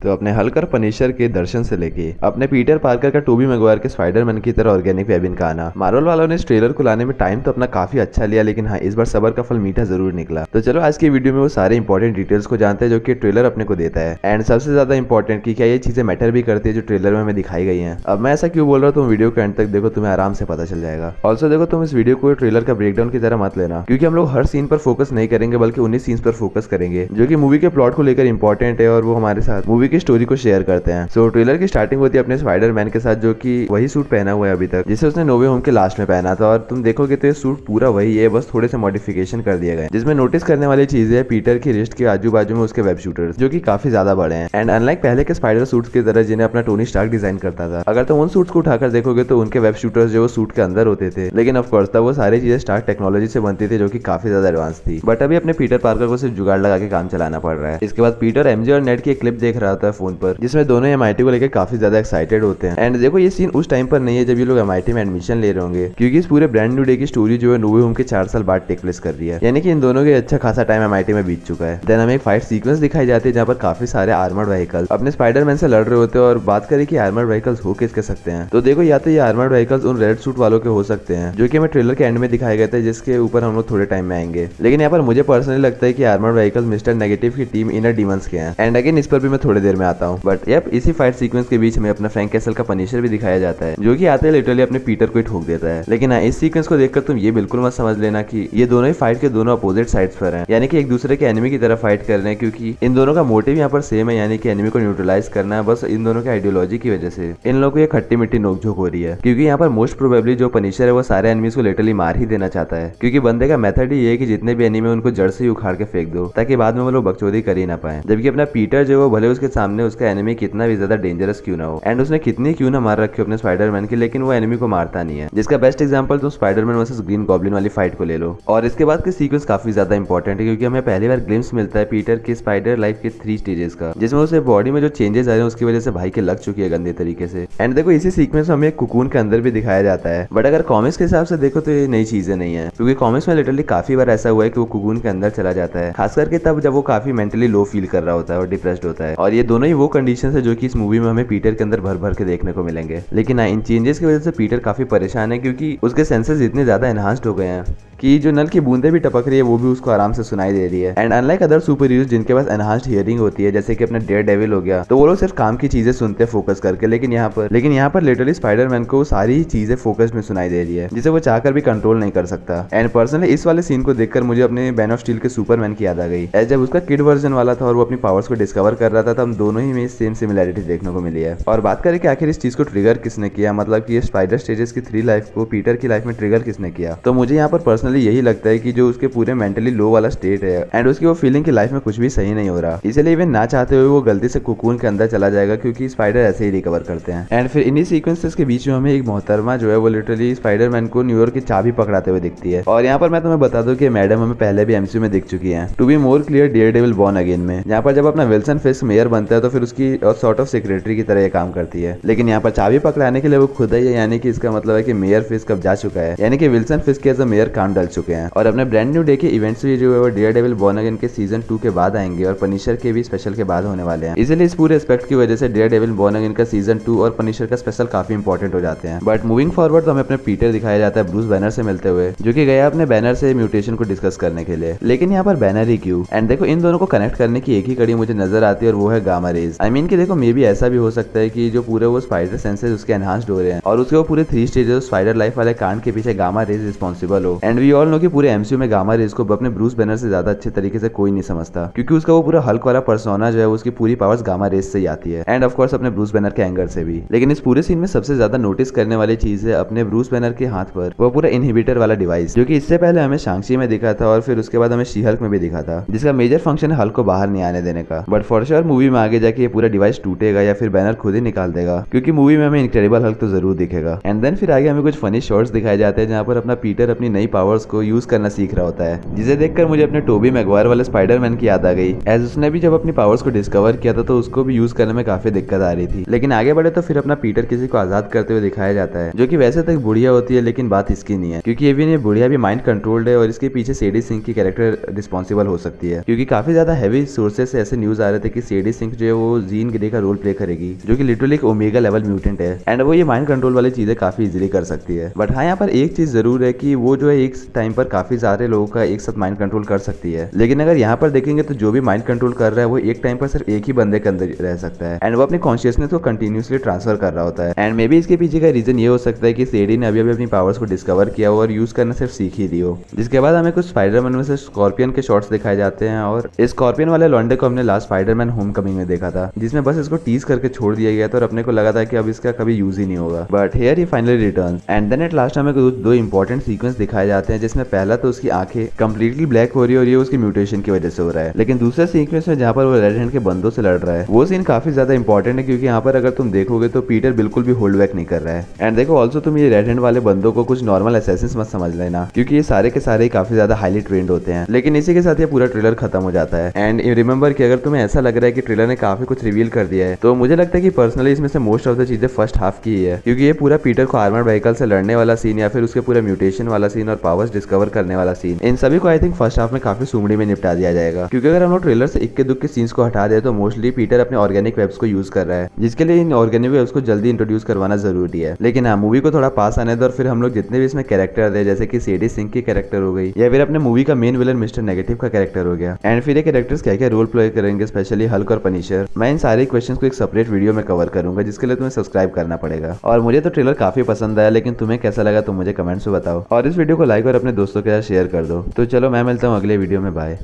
तो अपने हल्क और पनिशर के दर्शन से लेके अपने पीटर पार्कर का टोबी मैगवायर के स्पाइडरमैन की तरह ऑर्गेनिक वेबिन का आना, मार्वल वालों ने इस ट्रेलर को लाने में टाइम तो अपना काफी अच्छा लिया, लेकिन हाँ इस बार सबर का फल मीठा जरूर निकला। तो चलो आज की वीडियो में वो सारे इंपॉर्टेंट डिटेल्स को जानते हैं जो कि ट्रेलर अपने को देता है, एंड सबसे ज्यादा इंपॉर्टेंट की क्या ये चीजें मैटर भी करती है जो ट्रेलर में हमें दिखाई गई है। अब मैं ऐसा क्यों बोल रहा हूँ, तुम वीडियो के एंड तक देखो, तुम्हें आराम से पता चल जाएगा। ऑल्सो देखो, तुम इस वीडियो को ट्रेलर का ब्रेकडाउन की तरह मत लेना, क्योंकि हम लोग हर सीन पर फोकस नहीं करेंगे बल्कि उन्हीं सीन्स पर फोकस करेंगे जो कि मूवी के प्लॉट को लेकर इंपॉर्टेंट है और वो हमारे साथ मूवी की स्टोरी को शेयर करते हैं। सो ट्रेलर की स्टार्टिंग होती है अपने स्पाइडरमैन के साथ, जो कि वही सूट पहना हुआ है अभी तक जिसे उसने नो वे होम के लास्ट में पहना था, और तुम देखोगे तो ये सूट पूरा वही है, बस थोड़े से मॉडिफिकेशन कर दिए गए। जिसमें नोटिस करने वाली चीज है पीटर की रिस्ट के आजू बाजू में उसके वेब शूटर्स जो कि काफी ज्यादा बड़े हैं, एंड अनलाइक पहले के स्पाइडर सूट्स की तरह जिन्हें अपना टोनी स्टार्क डिजाइन करता था, अगर तुम उन सूट्स को उठाकर देखोगे तो उनके वेब शूटर्स जो सूट के अंदर होते थे, लेकिन ऑफकोर्स तब वो सारी चीजें स्टार्क टेक्नोलॉजी से बनती थी जो कि काफी ज्यादा एडवांस थी। बट अभी अपने पीटर पार्कर को सिर्फ जुगाड़ लगा के काम चलाना पड़ रहा है। इसके बाद पीटर एमजे और नेड की एक क्लिप देख रहा था फोन पर, जिसमें दोनों एमआईटी को लेकर काफी ज्यादा एक्साइटेड होते हैं। एंड देखो, ये सीन उस टाइम पर नहीं है जब ये लोग एमआईटी में एडमिशन ले रहे होंगे, क्योंकि इस पूरे ब्रांड न्यू डे की स्टोरी जो है नो वे होम के 4 साल बाद टेक प्लेस कर रही है, यानी कि इन दोनों के अच्छा खासा टाइम एमआईटी में बीत चुका है। देन हमें एक फाइट सीक्वेंस दिखाई जाती है जहाँ पर काफी सारे आर्मर्ड व्हीकल अपने स्पाइडरमैन से लड़ रहे होते हैं। और बात करें कि आर्मर्ड व्हीकल्स हो किसके सकते हैं, तो देखो या तो ये आर्मर्ड व्हीकल्स उन रेड सूट वालों के हो सकते हैं जो कि हमें ट्रेलर के एंड में दिखाए गए थे, जिसके ऊपर हम लोग थोड़े टाइम में आएंगे। लेकिन यहाँ पर मुझे पर्सनली लगता है कि आर्मर्ड व्हीकल्स मिस्टर नेगेटिव की टीम इनर डीमंस के हैं, एंड अगेन इस पर भी मैं थोड़ी देर में आता हूँ। बट यप, इसी फाइट सीक्वेंस के बीच में अपना फ्रैंक कैसल का पनिशर भी दिखाया जाता है जो कि आते ही लिटरली अपने पीटर को ही ठोक देता है। लेकिन हाँ, इस सीक्वेंस को देखकर तुम ये बिल्कुल मत समझ लेना कि ये दोनों ही फाइट के दोनों अपोजिट साइड्स पर हैं, यानी कि एक दूसरे के एनिमी की तरह फाइट कर रहे हैं, क्योंकि इन दोनों का मोटिव यहाँ पर सेम है, यानी कि एनिमी को न्यूट्रलाइज करना है। बस इन दोनों के आइडियोलॉजी की वजह से इन लोगों को ये खट्टी मिट्टी नोकझोंक हो रही है, क्योंकि यहाँ पर मोस्ट प्रोबेबली जो पनिशर है वो सारे एनिमीज को लिटरली मार ही देना चाहता है, क्योंकि बंदे का मेथड ही ये है कि जितने भी एनिमी उनको जड़ से ही उखाड़ के फेंक दो ताकि बाद में वो लोग बकचोदी कर ही ना पाए। जबकि अपना पीटर जो है भले उसके सामने उसका एनिमी कितना भी ज्यादा डेंजरस क्यों ना हो, एंड उसने कितनी क्यों ना मार रखी हो अपने स्पाइडरमैन की, लेकिन वो एनिमी को मारता नहीं है। जिसका बेस्ट एग्जांपल तुम स्पाइडरमैन वर्सेस ग्रीन गॉब्लिन वाली फाइट को ले लो। और इसके बाद की सीक्वेंस काफी ज्यादा इंपॉर्टेंट है, क्योंकि हमें पहली बार ग्लिम्स मिलता है पीटर की स्पाइडर लाइफ के 3 स्टेजेस का, जिसमें उसे बॉडी में जो चेंजेस आ रहे हैं उसकी वजह से भाई के लग चुकी है गंदे तरीके से। एंड देखो, इसी सीक्वेंस में हमें कुकून के अंदर भी दिखाया जाता है, बट अगर कॉमिक्स के हिसाब से देखो तो ये नई चीजें नहीं है, क्योंकि कॉमिक्स में लिटरली काफी बार ऐसा हुआ है कि वो कुकून के अंदर चला जाता है, खास करके तब जब वो काफी मेंटली लो फील कर रहा होता है और डिप्रेस्ड होता है। और ये दोनों ही वो कंडीशन है जो कि इस मूवी में हमें पीटर के अंदर भर भर के देखने को मिलेंगे। लेकिन इन चेंजेस की वजह से पीटर काफी परेशान है, क्योंकि उसके सेंसेस इतने ज्यादा एनहांस्ड हो गए हैं कि जो नल की बूंदे भी टपक रही है वो भी उसको आराम से सुनाई दे रही है। And unlike other super heroes जिनके पास एनहांस्ड हियरिंग होती है, जैसे कि अपना डेयर डेविल हो गया, तो वो लोग सिर्फ काम की चीजें सुनते हैं फोकस करके, लेकिन यहाँ पर लिटरली स्पाइडरमैन को सारी चीजें फोकस में सुनाई दे रही है, जिसे वो चाहकर भी कंट्रोल नहीं कर सकता। एंड पर्सनली इस वाले सीन को देखकर मुझे अपने मैन ऑफ स्टील के सुपरमैन की याद आ गई, एज जब उसका किड वर्जन वाला था और वो अपनी पावर्स को डिस्कवर कर रहा था, तो हम दोनों ही में सेम सिमिलैरिटी देखने को मिली है। और बात करें कि आखिर इस चीज को ट्रिगर किसने किया, मतलब कि ये स्पाइडर स्टेजेस की 3 लाइफ को पीटर की लाइफ में ट्रिगर किसने किया, तो मुझे यहाँ पर पर्सनली यही लगता है कि जो उसके पूरे मेंटली लो वाला स्टेट है एंड उसकी वो फीलिंग की लाइफ में कुछ भी सही नहीं हो रहा, इसलिए इवन ना चाहते हुए वो गलती से कुकून के अंदर चला जाएगा, क्योंकि स्पाइडर ऐसे ही रिकवर करते हैं। एंड फिर इन्हीं सीक्वेंसेस के बीच में हमें एक मोहतरमा जो है वो लिटरली स्पाइडरमैन को न्यूयॉर्क की चाबी पकड़ाते हुए दिखती है। और यहाँ पर मैं तुम्हें बता दूं कि मैडम हमें पहले भी एमसीयू में दिख चुकी है, to be more clear Daredevil Born Again में, यहाँ पर जब अपना विल्सन फिस्क मेयर बनता है तो फिर उसकी सॉर्ट ऑफ सेक्रेटरी की तरह ये काम करती है। लेकिन यहाँ पर चाबी पकड़ाने के लिए वो खुद ही है, यानी कि इसका मतलब है कि मेयर फिस्क अब जा चुका है, यानी कि Wilson Fisk as a mayor काम डाल चुके हैं। और अपने ब्रांड न्यू डे के इवेंट्स भी जो है वो डेयर डेविल बॉर्न अगेन के सीजन 2 के बाद आएंगे और पनिशर के भी स्पेशल के बाद होने वाले हैं। इसलिए इस पूरे एस्पेक्ट की वजह से डेयर डेविल बॉर्न अगेन का सीजन 2 और पनिशर का स्पेशल काफी इंपॉर्टेंट हो जाते हैं। बट मूविंग फॉरवर्ड तो हमें अपने पीटर दिखाया जाता है ब्रूस बैनर से मिलते हुए, जो कि गया अपने बैनर से म्यूटेशन को डिस्कस करने के लिए। लेकिन यहाँ पर बैनर ही क्यों? एंड देखो, इन दोनों को कनेक्ट करने की एक ही कड़ी मुझे नजर आती है और वो है गामा रेज। आई मीन कि देखो, मे भी ऐसा भी हो सकता है कि जो पूरे वो स्पाइडर सेंसेस उसके एनहांस्ड हो रहे हैं और उसके वो पूरे 3 स्टेजेस स्पाइडर लाइफ वाले कांड के पीछे गामा रेज रिस्पॉन्सिबल हो। एंड वी ऑल नो कि पूरे एमसीयू में गामा रेज को अपने ब्रूस बैनर से ज्यादा अच्छे तरीके से कोई नहीं समझता, क्योंकि उसका वो पूरा हल्क वाला पर्सोना जो है उसकी पूरी पावर्स गामा रेज से ही आती है, एंड ऑफ कोर्स अपने ब्रूस बैनर के एंगर से भी। लेकिन इस पूरे सीन में सबसे ज्यादा नोटिस करने वाली चीज है अपने ब्रूस बैनर के हाथ पर वो पूरा इनहिबिटर वाला डिवाइस, जो कि इससे पहले हमें शांग-ची में दिखा था और फिर उसके बाद हमें शी हल्क में भी दिखा था, जिसका मेजर फंक्शन है हल्क को बाहर नहीं आने देने का। बट फॉर श्योर मूवी में आगे जाके ये पूरा डिवाइस टूटेगा या फिर बैनर खुद ही निकाल देगा, क्योंकि मूवी में हमें इनक्रेडिबल हल्क तो जरूर दिखेगा। एंड देन फिर आगे हमें कुछ फनी शॉट्स दिखाए जाते हैं जहाँ पर अपना पीटर अपनी नई पावर्स पावर्स को यूज करना सीख रहा होता है, जिसे देखकर मुझे अपने टोबी मैगवायर वाले स्पाइडरमैन की याद आ गई। एज उसने भी जब अपनी पावर्स को डिस्कवर किया था तो उसको भी यूज करने में काफी दिक्कत आ रही थी, लेकिन आगे बढ़े तो फिर अपना पीटर किसी को आजाद करते हुए दिखाया जाता है, जो कि वैसे तक बुढ़िया होती है, लेकिन बात इसकी नहीं है, क्योंकि ये बुढ़िया भी माइंड कंट्रोल्ड है और इसके पीछे सेडी सिंह की कैरेक्टर रिस्पॉन्सिबल हो सकती है, क्योंकि काफी ज्यादा हैवी सोर्सेज से ऐसे न्यूज आ रहे थे कि सेडी सिंह जो है वो जीन ग्रे का रोल प्ले करेगी, जो कि लिटरली एक ओमेगा लेवल म्यूटेंट है एंड वो ये माइंड कंट्रोल वाली चीजें काफी इजीली कर सकती है। बट हाँ, यहाँ पर एक चीज जरूर है कि वो जो है एक टाइम पर काफी सारे लोगों का एक साथ माइंड कंट्रोल कर सकती है, लेकिन अगर यहाँ पर देखेंगे तो जो भी माइंड कंट्रोल कर रहा है वो एक टाइम पर सिर्फ एक ही बंदे के अंदर रह सकता है एंड वो अपनी कॉन्शियसनेस को कंटिन्यूसली ट्रांसफर कर रहा होता है। एंड मे बी इसके पीछे का रीजन ये हो सकता है कि सेडी ने अभी अपनी पावर्स को डिस्कवर किया हो और यूज करना सिर्फ सीख ही ली हो। जिसके बाद हमें कुछ स्पाइडरमैन में से स्कॉर्पियन के शॉट्स दिखाए जाते हैं और इस स्कॉर्पियन वाले लॉन्डे को हमने लास्ट स्पाइडरमैन होमकमिंग में देखा था, जिसमें बस इसको टीज करके छोड़ दिया गया था और अपने को लगा था कि अब इसका कभी यूज ही नहीं होगा। But here he finally returns and then at last हमें दो इंपॉर्टेंट सीक्वेंस दिखाए जाते हैं, जिसमें पहला तो उसकी आंखें कंप्लीटली ब्लैक हो रही है और ये उसकी म्यूटेशन की वजह से हो रहा है, लेकिन दूसरे सीक्वेंस में जहाँ पर वो रेड हैंड के बंदों से लड़ रहा है वो सीन काफी ज्यादा इंपॉर्टेंट है, क्योंकि यहाँ पर अगर तुम देखोगे तो पीटर बिल्कुल भी होल्ड बैक नहीं कर रहा है। एंड देखो ऑल्सो तुम ये रेड हैंड वाले बंदों को कुछ नॉर्मल असैसिन्स मत समझ लेना, क्योंकि ये सारे के सारे काफी ज्यादा हाईली ट्रेंड होते हैं। लेकिन इसी के साथ ये पूरा ट्रेलर खत्म हो जाता है एंड रिमेंबर कि अगर तुम्हें ऐसा लग रहा है कि ट्रेलर ने काफी कुछ रिवील कर दिया है, तो मुझे लगता है कि पर्सनली इसमें से मोस्ट ऑफ द चीजें फर्स्ट हाफ की है, क्योंकि ये पूरा पीटर को आर्मर्ड व्हीकल से लड़ने वाला सीन या फिर उसके पूरा म्यूटेशन वाला सीन और पावर्स डिस्कवर करने वाला सीन, इन सभी को आई थिंक फर्स्ट हाफ में काफी सुमड़ी में निपटा दिया जाएगा। क्योंकि अगर हम लोग ट्रेलर से इक्के दुक्के सीन्स को हटा दे तो मोस्टली पीटर अपने ऑर्गेनिक वेब्स को यूज कर रहा है, जिसके लिए इन ऑर्गेनिक वेब्स को जल्दी इंट्रोड्यूस करवाना जरूरी है। लेकिन हाँ, मूवी को थोड़ा पास आने दो और फिर हम लोग जितने भी इसमें कैरेक्टर है, जैसे कि सेडी सिंह की कैरेक्टर हो गई या फिर अपने मूवी का मेन विलन मिस्टर नेगेटिव का कैरेक्टर हो गया, एंड फिर ये कैरेक्टर्स क्या क्या रोल प्ले करेंगे, स्पेशली हल्क और पनिशर, मैं इन सारे क्वेश्चंस को एक सेपरेट वीडियो में कवर करूंगा, जिसके लिए तुम्हें सब्सक्राइब करना पड़ेगा। और मुझे तो ट्रेलर काफी पसंद आया, लेकिन तुम्हें कैसा लगा तो मुझे कमेंट्स में बताओ और इस वीडियो को लाइक और अपने दोस्तों के साथ शेयर कर दो। तो चलो मैं मिलता हूँ अगले वीडियो में, बाय।